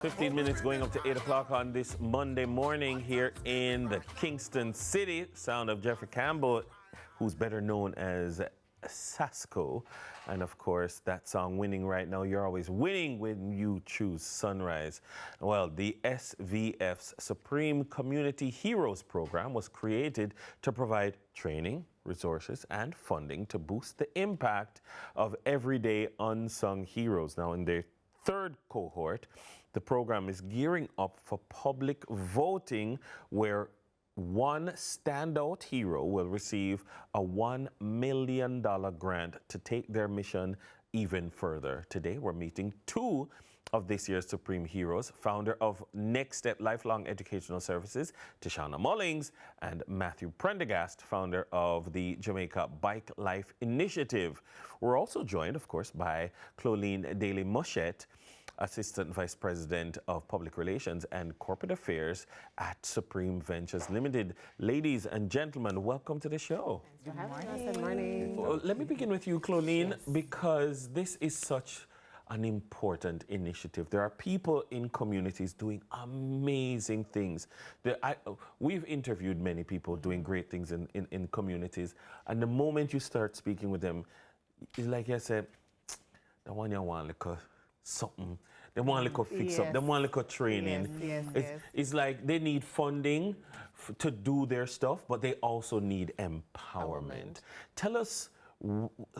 15 minutes going up to 8 o'clock on this Monday morning here in the Kingston City. Sound of Jeffrey Campbell, who's better known as Sasco. And of course, that song winning right now. You're always winning when you choose Sunrise. Well, the SVF's Supreme Community Heroes program was created to provide training, resources, and funding to boost the impact of everyday unsung heroes. Now, in their third cohort, the program is gearing up for public voting, where one standout hero will receive a $1 million grant to take their mission even further. Today, we're meeting two of this year's Supreme Heroes, founder of Next Step Lifelong Educational Services, Tishana Mullings, and Matthew Prendergast, founder of the Jamaica Bike Life Initiative. We're also joined, of course, by Khadine Daly Mushett, Assistant Vice President of Public Relations and Corporate Affairs at Supreme Ventures Limited. Ladies and gentlemen, welcome to the show. Thanks for having us. Good morning. Well, let me begin with you, Khadine, because this is such an important initiative. There are people in communities doing amazing things. We've interviewed many people doing great things in communities, and the moment you start speaking with them, it's like I said, the one you want like something. They want to fix up. They want to training. It's like they need funding to do their stuff, but they also need empowerment. Tell us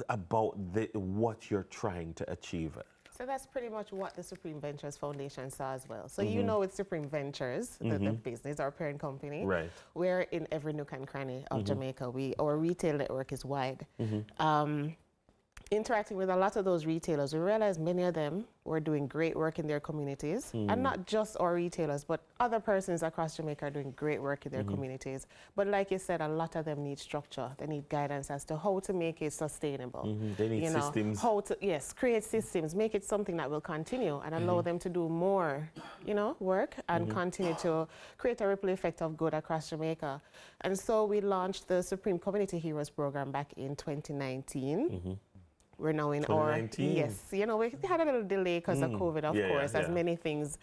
about what you're trying to achieve. So that's pretty much what the Supreme Ventures Foundation saw as well. So you know, with Supreme Ventures, the business, our parent company, we're in every nook and cranny of Jamaica. Our retail network is wide. Interacting with a lot of those retailers, we realized many of them were doing great work in their communities, and not just our retailers, but other persons across Jamaica are doing great work in their communities. But like you said, a lot of them need structure. They need guidance as to how to make it sustainable. They need systems. How to, create systems, make it something that will continue and allow them to do more, work and continue to create a ripple effect of good across Jamaica. And so we launched the Supreme Community Heroes program back in 2019. We're now in our, we had a little delay because of COVID, of course, as many things,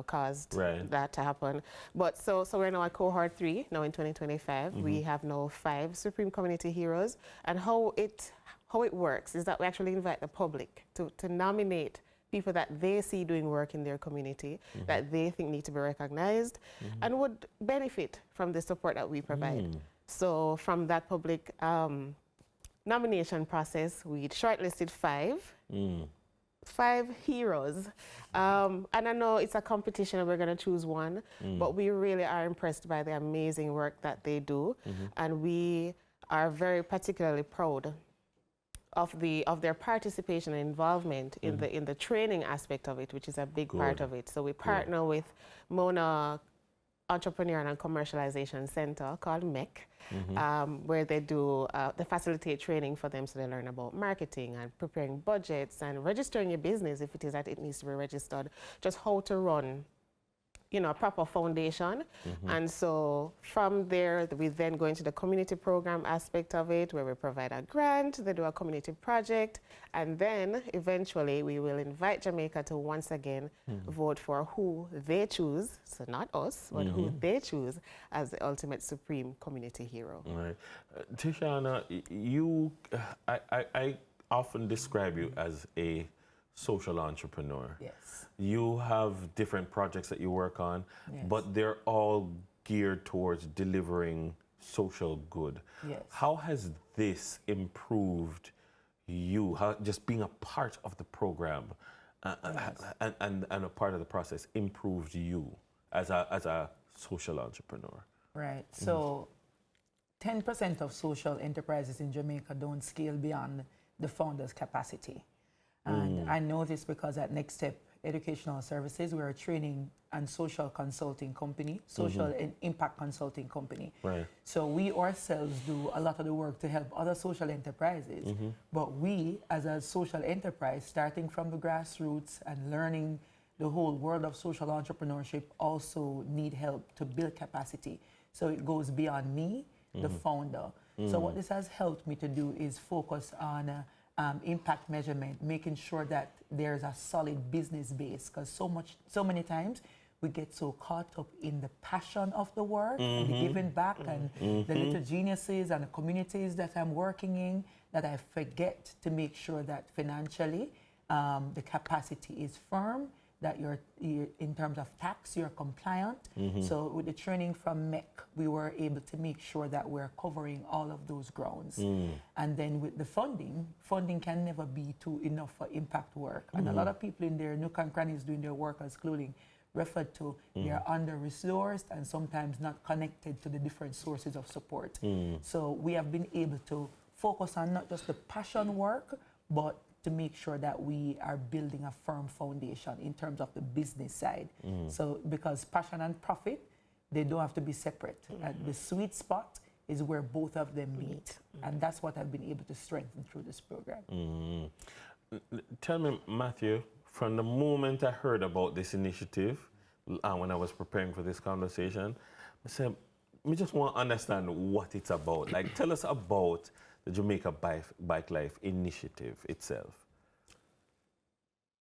caused that to happen. But so we're now at cohort 3, now in 2025. We have now 5 Supreme Community Heroes. And how it works is that we actually invite the public to nominate people that they see doing work in their community, that they think need to be recognized, and would benefit from the support that we provide. So from that public nomination process, we shortlisted 5 heroes. And I know it's a competition and we're going to choose one, but we really are impressed by the amazing work that they do. And we are very particularly proud of their participation and involvement in the training aspect of it, which is a big part of it. So we partner with Mona Entrepreneur and Commercialization Center called MEC, where they do, they facilitate training for them, so they learn about marketing and preparing budgets and registering your business if it is that it needs to be registered, just how to run a proper foundation. And so from there, we then go into the community program aspect of it, where we provide a grant, they do a community project, and then eventually we will invite Jamaica to once again vote for who they choose, so not us, but who they choose as the ultimate Supreme Community Hero. All right. Tishana, I often describe you as a social entrepreneur. Yes. You have different projects that you work on, but they're all geared towards delivering social good. Yes. How has this improved you, just being a part of the program and a part of the process improved you as a social entrepreneur? Right. So 10% of social enterprises in Jamaica don't scale beyond the founder's capacity. And I know this because at Next Step Educational Services, we're a training and social consulting company, social and impact consulting company. Right. So we ourselves do a lot of the work to help other social enterprises. But we, as a social enterprise, starting from the grassroots and learning the whole world of social entrepreneurship, also need help to build capacity. So it goes beyond me, the founder. So what this has helped me to do is focus on impact measurement, making sure that there's a solid business base, because so many times we get so caught up in the passion of the work and the giving back and the little geniuses and the communities that I'm working in, that I forget to make sure that financially the capacity is firm, that you're in terms of tax, you're compliant. So with the training from MEC, we were able to make sure that we're covering all of those grounds. And then with the funding can never be too enough for impact work. And a lot of people in their nook and crannies doing their work as schooling referred to, they're under-resourced and sometimes not connected to the different sources of support. So we have been able to focus on not just the passion work, but to make sure that we are building a firm foundation in terms of the business side. So because passion and profit, they don't have to be separate. The sweet spot is where both of them meet. And that's what I've been able to strengthen through this program. Tell me, Matthew, from the moment I heard about this initiative, when I was preparing for this conversation, I said, I just want to understand what it's about. Like, tell us about the Jamaica Bike Life initiative itself.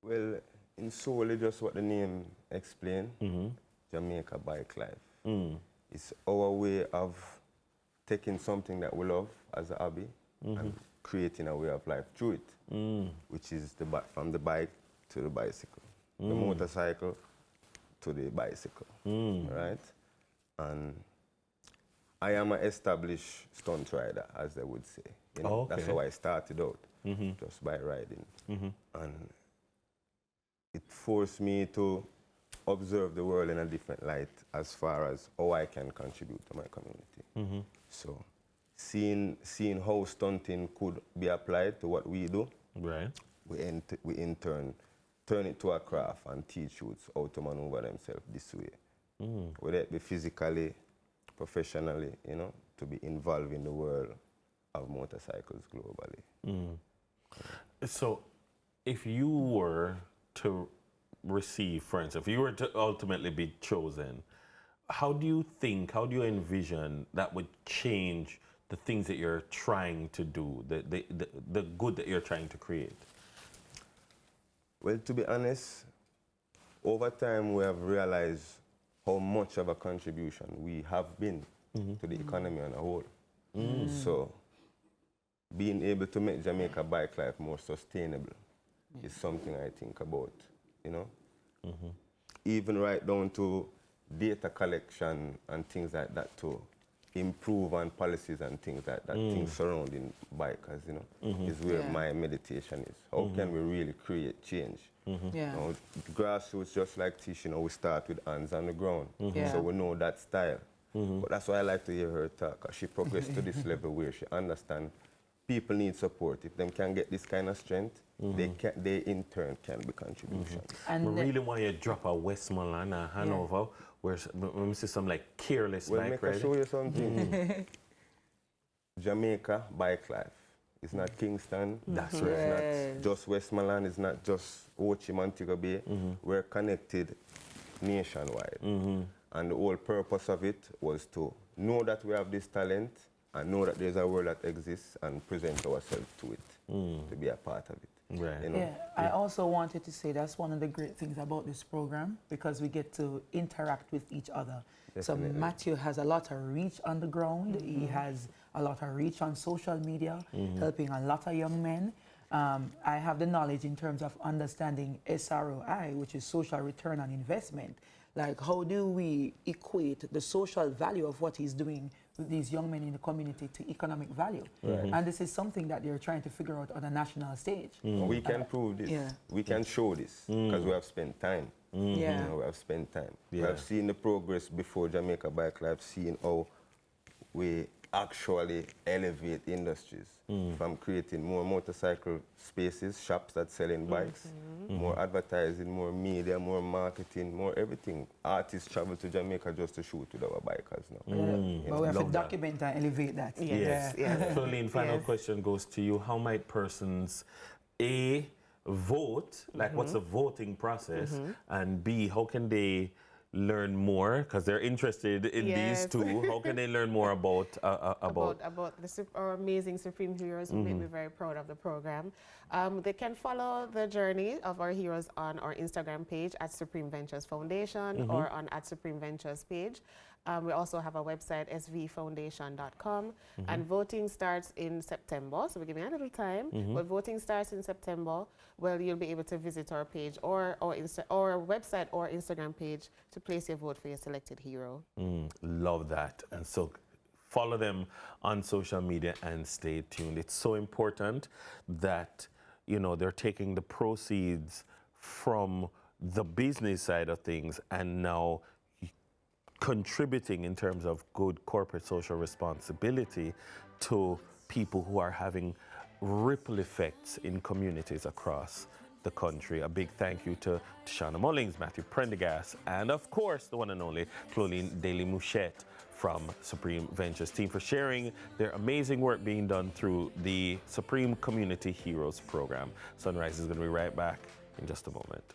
Well, in solely just what the name explains, Jamaica Bike Life. It's our way of taking something that we love as a hobby and creating a way of life through it, which is from the bike to the bicycle, the motorcycle to the bicycle, right? And I am an established stunt rider, as they would say. You know, okay. That's how I started out, just by riding. And it forced me to observe the world in a different light as far as how I can contribute to my community. So seeing how stunting could be applied to what we do, right? we in turn turn it to a craft and teach youths how to maneuver themselves this way. Whether it be physically, professionally, you know, to be involved in the world of motorcycles globally. So if you were to receive, for instance, if you were to ultimately be chosen, how do you envision that would change the things that you're trying to do, the good that you're trying to create? Well, to be honest, over time we have realized how much of a contribution we have been to the economy on a whole. So being able to make Jamaica Bike Life more sustainable is something I think about, you know. Even right down to data collection and things like that to improve on policies and things like that, things surrounding bikers, you know, is where my meditation is. How can we really create change? You know, grassroots, just like Tish, you know, we start with hands on the ground, so we know that style. But that's why I like to hear her talk, 'cause she progressed to this level where she understands people need support. If them can get this kind of strength, they in turn can be contribution. And we really want you to drop a Westmoreland and Hanover, where we see some like careless well, bike make riding. I show you something. Jamaica Bike Life. It's not Kingston. That's It's right. not just Westmoreland. It's not just Ochi, Montego Bay. We're connected nationwide. And the whole purpose of it was to know that we have this talent and know that there's a world that exists and present ourselves to it, to be a part of it. Right. You know? Yeah, I also wanted to say that's one of the great things about this program, because we get to interact with each other. Definitely. So Matthew has a lot of reach on the ground. He has a lot of reach on social media, helping a lot of young men. I have the knowledge in terms of understanding SROI, which is social return on investment. Like, how do we equate the social value of what he's doing with these young men in the community to economic value? And this is something that they're trying to figure out on a national stage. We can prove this. Yeah. We can show this because we have spent time. You know, we have spent time. We have seen the progress before Jamaica Bike Life, seen how we actually elevate industries from creating more motorcycle spaces, shops that selling bikes, more advertising, more media, more marketing, more everything. Artists travel to Jamaica just to shoot with our bikers now. But we have to Love that. document and elevate that. Yes. Pauline, final question goes to you. How might persons, A, vote, like what's the voting process, and B, how can they learn more? Because they're interested in these Yes. two. How can they learn more about our amazing Supreme Heroes who make me very proud of the program. They can follow the journey of our heroes on our Instagram page at Supreme Ventures Foundation or on at Supreme Ventures page. We also have a website, svfoundation.com, and voting starts in September, so we're giving a little time, but voting starts in September. Well, you'll be able to visit our page or our website or Instagram page to place your vote for your selected hero. Love that. And so follow them on social media and stay tuned. It's so important that, you know, they're taking the proceeds from the business side of things and now contributing in terms of good corporate social responsibility to people who are having ripple effects in communities across the country. A big thank you to Tashana Mullings, Matthew Prendergast, and of course the one and only Claudine Daly-Mouchette from Supreme Ventures team for sharing their amazing work being done through the Supreme Community Heroes program. Sunrise is going to be right back in just a moment.